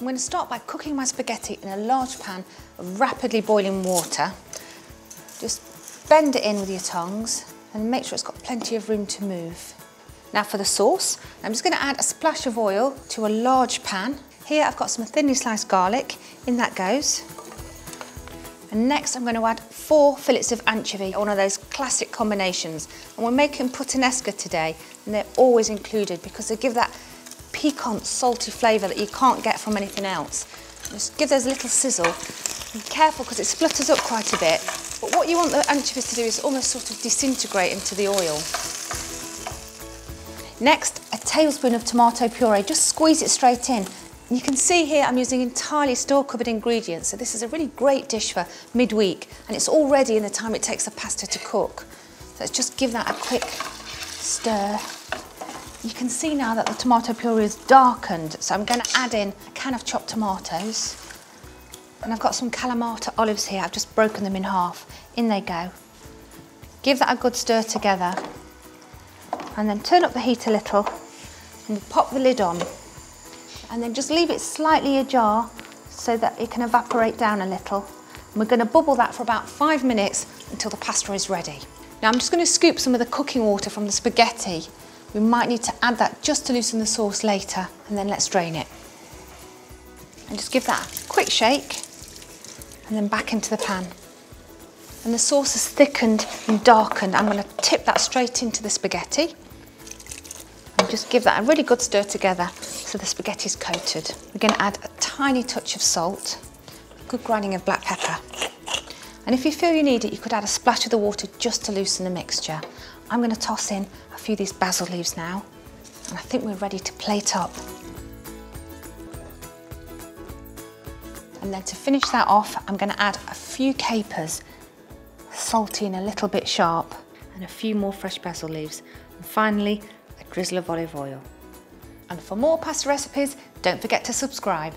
I'm going to start by cooking my spaghetti in a large pan of rapidly boiling water. Just bend it in with your tongs and make sure it's got plenty of room to move. Now for the sauce, I'm just going to add a splash of oil to a large pan. Here I've got some thinly sliced garlic, in that goes. And next I'm going to add 4 fillets of anchovy, one of those classic combinations. And we're making Puttanesca today, and they're always included because they give that piquant, salty flavour that you can't get from anything else. Just give those a little sizzle. Be careful because it splutters up quite a bit. But what you want the anchovies to do is almost sort of disintegrate into the oil. Next, a tablespoon of tomato purée. Just squeeze it straight in. And you can see here I'm using entirely store-cupboard ingredients, so this is a really great dish for midweek, and it's all ready in the time it takes the pasta to cook. So let's just give that a quick stir. You can see now that the tomato puree is darkened, so I'm going to add in a can of chopped tomatoes. And I've got some Kalamata olives here, I've just broken them in half. In they go. Give that a good stir together, and then turn up the heat a little, and pop the lid on. And then just leave it slightly ajar so that it can evaporate down a little. And we're going to bubble that for about 5 minutes until the pasta is ready. Now I'm just going to scoop some of the cooking water from the spaghetti. We might need to add that just to loosen the sauce later, and then let's drain it. And just give that a quick shake, and then back into the pan. And the sauce is thickened and darkened. I'm going to tip that straight into the spaghetti. And just give that a really good stir together so the spaghetti is coated. We're going to add a tiny touch of salt, a good grinding of black pepper. And if you feel you need it, you could add a splash of the water just to loosen the mixture. I'm going to toss in a few of these basil leaves now, and I think we're ready to plate up. And then to finish that off, I'm going to add a few capers, salty and a little bit sharp, and a few more fresh basil leaves. And finally, a drizzle of olive oil. And for more pasta recipes, don't forget to subscribe.